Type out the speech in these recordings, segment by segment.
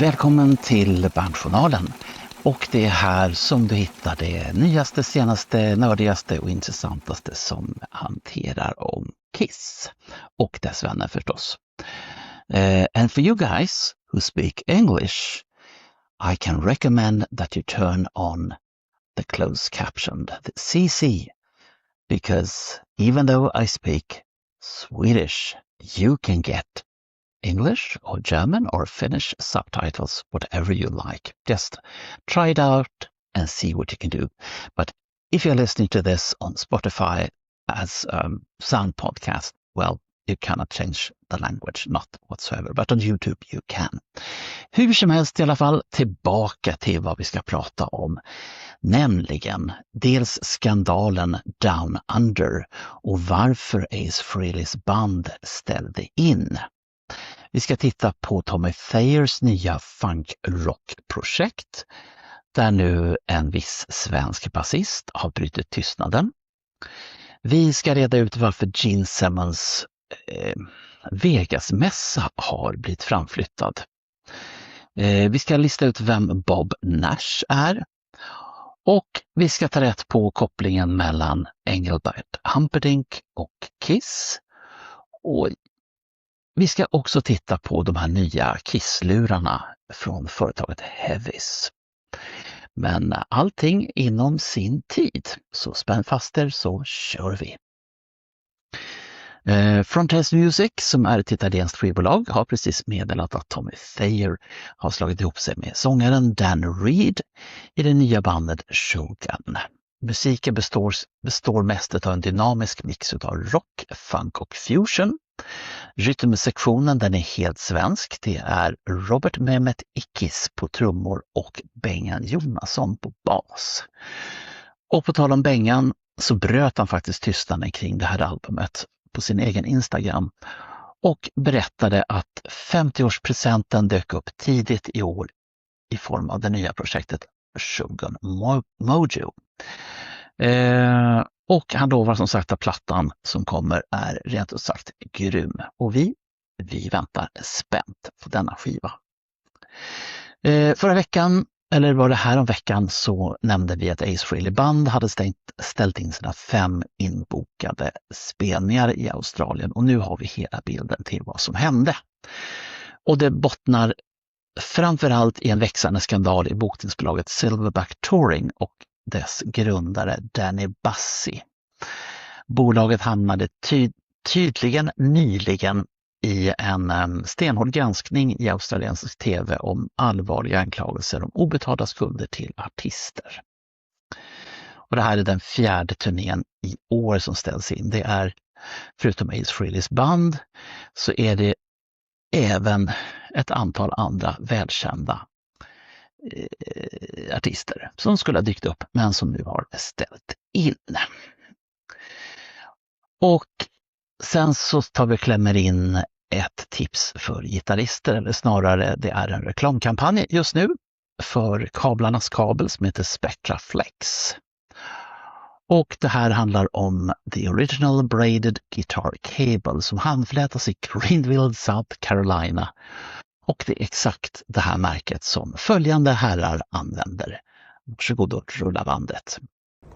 Välkommen till Bandjournalen. Och det är här som du hittar det nyaste, senaste, nördigaste och intressantaste som hanterar om Kiss och dess vänner förstås. And for you guys who speak English, I can recommend that you turn on the closed captioned, the CC, because even though I speak Swedish, you can get English or German or Finnish subtitles, whatever you like. Just try it out and see what you can do. But if you're listening to this on Spotify as sound podcast, well, you cannot change the language, not whatsoever. But on YouTube you can. Hur som helst i alla fall, tillbaka till vad vi ska prata om. Nämligen dels skandalen Down Under och varför Ace Frehley's band ställde in. Vi ska titta på Tommy Thayers nya funk-rock-projekt där nu en viss svensk basist har brutit tystnaden. Vi ska reda ut varför Gene Simmons Vegas-mässa har blivit framflyttad. Vi ska lista ut vem Bob Nash är. Och vi ska ta rätt på kopplingen mellan Engelbert Humperdinck och Kiss. Och vi ska också titta på de här nya Kiss-lurarna från företaget Heavis. Men allting inom sin tid. Så spänn fast er så kör vi. Frontiers Music, som är ett italienskt skivbolag, har precis meddelat att Tommy Thayer har slagit ihop sig med sångaren Dan Reed i det nya bandet Shogun. Musiken består mest av en dynamisk mix av rock, funk och fusion. Rytmsektionen den är helt svensk. Det är Robert Mehmet Ikis på trummor och Bengan Jonasson på bas. Och på tal om Bengan så bröt han faktiskt tystnaden kring det här albumet på sin egen Instagram och berättade att 50-årspresenten dök upp tidigt i år i form av det nya projektet Shogun Mojo. Och han lovar som sagt att plattan som kommer är rent ut sagt grym. Och vi väntar spänt på denna skiva. Förra veckan, eller var det här om veckan, så nämnde vi att Ace Frehley Band hade ställt in sina 5 inbokade spelningar i Australien. Och nu har vi hela bilden till vad som hände. Och det bottnar framförallt i en växande skandal i bokningsbolaget Silverback Touring och dess grundare Danny Bassi. Bolaget hamnade tydligen nyligen i en stenhård granskning i australiensisk tv om allvarliga anklagelser om obetalda skulder till artister. Och det här är den 4:e turnén i år som ställs in. Det är, förutom Ace Frehley's band, så är det även ett antal andra välkända artister som skulle ha dykt upp men som nu har ställt in. Och sen så tar vi klämmer in ett tips för gitarrister, eller snarare det är en reklamkampanj just nu för kablarnas kabel som heter Spectra Flex. Och det här handlar om The Original Braided Guitar Cable som handflätas i Greenville, South Carolina. Och det är exakt det här märket som följande herrar använder. Varsågod och rulla bandet.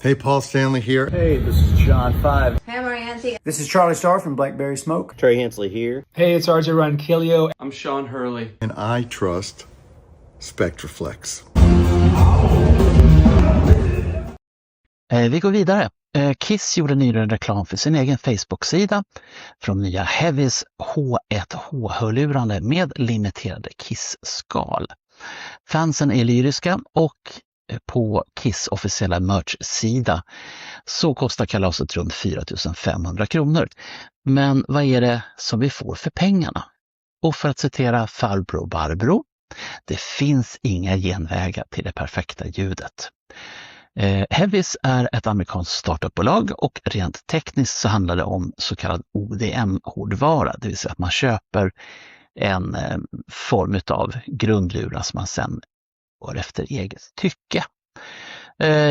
Hey, Paul Stanley here. Hey, this is John 5. Hey, I'm Marianne. This is Charlie Starr from Blackberry Smoke. Trey Hensley here. Hey, it's RJ Roncilio. I'm Sean Hurley. And I trust Spectraflex. Vi går vidare. Kiss gjorde nyligen reklam för sin egen Facebook-sida från nya Heavis H1H-hörlurande med limiterade Kiss-skal. Fansen är lyriska och på Kiss officiella merch-sida så kostar kalaset runt 4 500 kronor. Men vad är det som vi får för pengarna? Och för att citera farbror Barbro, det finns inga genvägar till det perfekta ljudet. Heavis är ett amerikanskt startupbolag och rent tekniskt så handlar det om så kallad ODM-hårdvara, det vill säga att man köper en form av grundlura som man sen går efter eget tycke.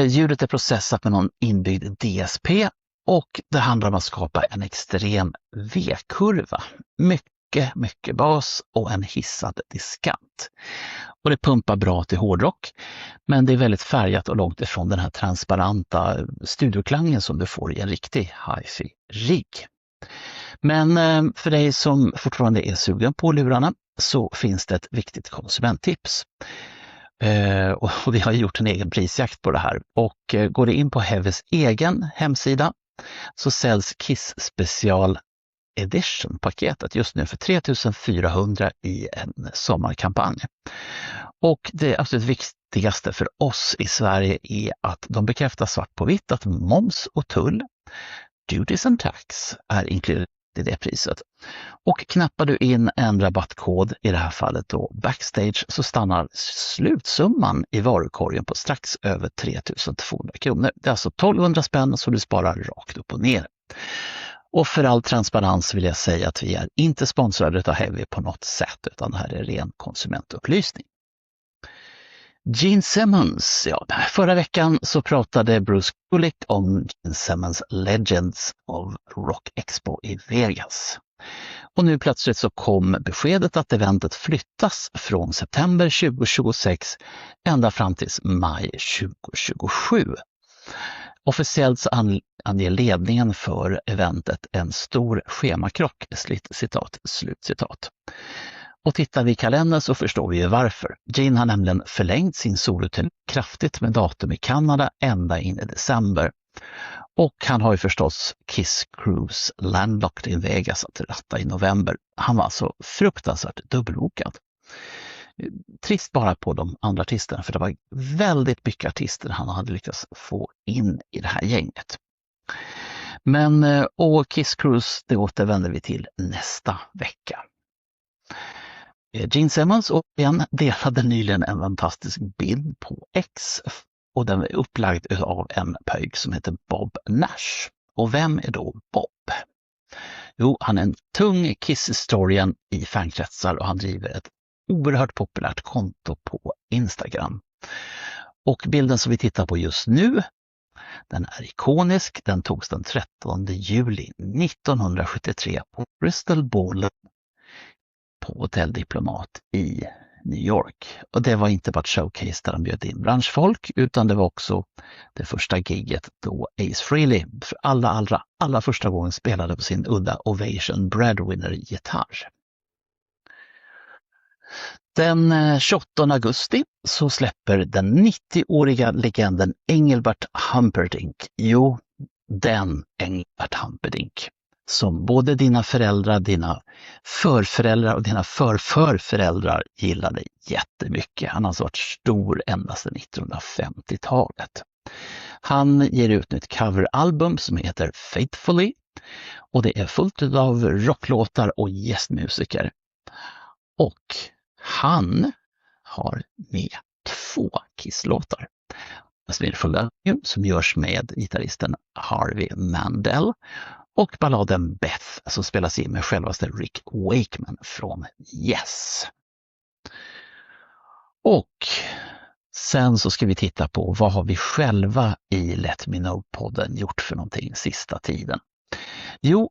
Ljudet är processat med någon inbyggd DSP och det handlar om att skapa en extrem V-kurva. Mycket mycket, mycket bas och en hissad diskant. Och det pumpar bra till hårdrock, men det är väldigt färgat och långt ifrån den här transparenta studioklangen som du får i en riktig hi-fi-rigg. Men för dig som fortfarande är sugen på lurarna så finns det ett viktigt konsumenttips. Och vi har gjort en egen prisjakt på det här. Och går det in på Heavys egen hemsida så säljs Kiss Special Edition-paketet just nu för 3400 i en sommarkampanj. Och det absolut viktigaste för oss i Sverige är att de bekräftar svart på vitt att moms och tull, duties and tax, är inkluderat i det priset. Och knappar du in en rabattkod, i det här fallet då backstage, så stannar slutsumman i varukorgen på strax över 3200 kronor. Det är alltså 1200 spänn så du sparar rakt upp och ner. Och för all transparens vill jag säga att vi är inte sponsrade av Heavy på något sätt, utan det här är ren konsumentupplysning. Gene Simmons, förra veckan så pratade Bruce Kulick om Gene Simmons Legends of Rock Expo i Vegas. Och nu plötsligt så kom beskedet att eventet flyttas från september 2026 ända fram till maj 2027. Officiellt så anger ledningen för eventet en stor schemakrock, citat. Och tittar vi i kalendern så förstår vi ju varför. Gene har nämligen förlängt sin soloturné kraftigt med datum i Kanada ända in i december. Och han har ju förstås Kiss Cruise Landlocked i Vegas att ratta i november. Han var alltså fruktansvärt dubbelbokad. Trist bara på de andra artisterna, för det var väldigt mycket artister han hade lyckats få in i det här gänget. Men och Kiss Cruise, det återvänder vi till nästa vecka. Gene Simmons och igen delade nyligen en fantastisk bild på X och den är upplagd av en pojk som heter Bob Nash. Och vem är då Bob? Jo, han är en tung Kiss-historien i fankretsar och han driver ett oerhört populärt konto på Instagram. Och bilden som vi tittar på just nu, den är ikonisk. Den togs den 13 juli 1973 på Bristol Ballroom på Hotel Diplomat i New York. Och det var inte bara ett showcase där de bjöd in branschfolk, utan det var också det första gigget då Ace Frehley för allra första gången spelade på sin udda Ovation Breadwinner-gitarr. Den 28 augusti så släpper den 90-åriga legenden Engelbert Humperdinck, den Engelbert Humperdinck, som både dina föräldrar, dina förföräldrar och dina förförföräldrar gillade jättemycket. Han har alltså varit stor ända sedan 1950-talet. Han ger ut ett coveralbum som heter Faithfully och det är fullt av rocklåtar och gästmusiker. Och han har med 2 Kiss-låtar. Spinful Avenue som görs med gitarristen Harvey Mandel och balladen Beth som spelas in med självaste Rick Wakeman från Yes. Och sen så ska vi titta på vad har vi själva i Let Me Know-podden gjort för någonting sista tiden. Jo,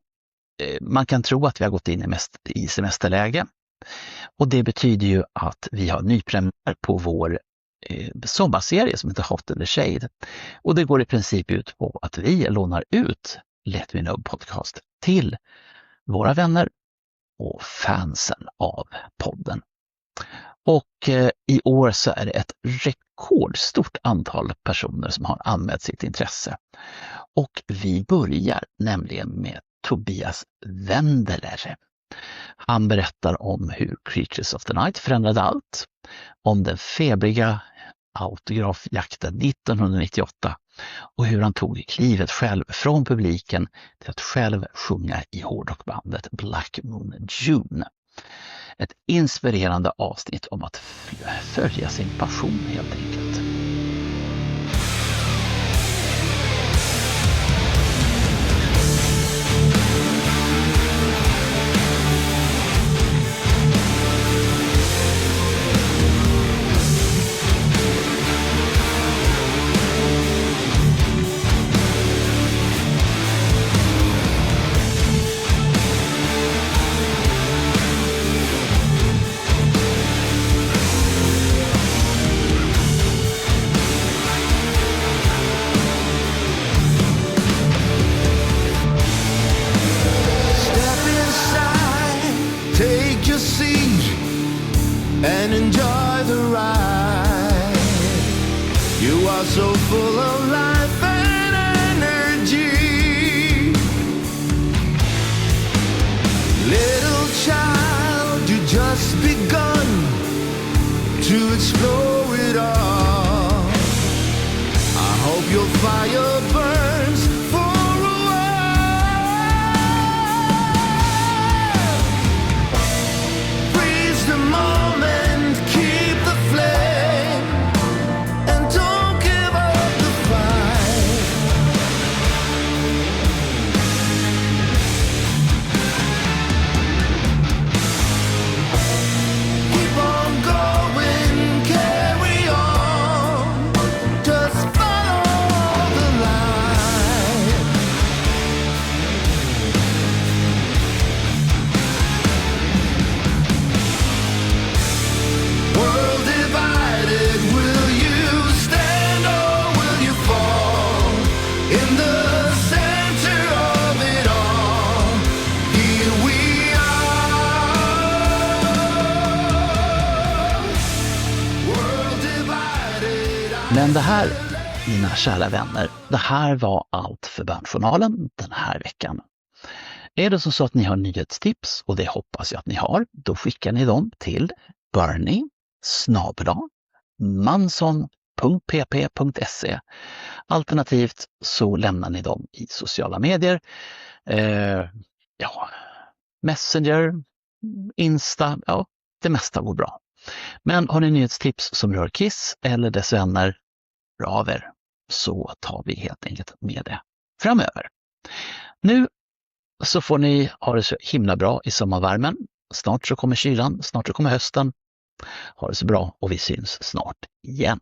man kan tro att vi har gått in i semesterläge. Och det betyder ju att vi har nypremiär på vår sommarserie som heter Hot in the Shade. Och det går i princip ut på att vi lånar ut Let Me Know podcast till våra vänner och fansen av podden. Och i år så är det ett rekordstort antal personer som har anmält sitt intresse. Och vi börjar nämligen med Tobias Wendeler. Han berättar om hur Creatures of the Night förändrade allt, om den febriga autografjakten 1998 och hur han tog klivet själv från publiken till att själv sjunga i hårdrockbandet Black Moon June. Ett inspirerande avsnitt om att följa sin passion helt enkelt. and enjoy the ride. You are so full of life and energy. Little child, you just begun to explore it all. I hope your fire burns for a while. Freeze the moment, keep the flame, and don't give up the fight. Keep on going, carry on, just follow the line. World divided, will you stand or will you fall? In the center of it all, here we are. World divided. Men det här, mina kära vänner, det här var allt för Bönjournalen den här veckan. Är det så att ni har nyhetstips, och det hoppas jag att ni har, då skickar ni dem till bernie@manson.pp.se. Alternativt så lämnar ni dem i sociala medier. Messenger, Insta, det mesta går bra. Men har ni nyhetstips som rör Kiss eller dess vänner, bra av er, så tar vi helt enkelt med det framöver. Nu så får ni ha det så himla bra i sommarvärmen. Snart så kommer kylan, snart så kommer hösten. Ha det så bra och vi syns snart igen.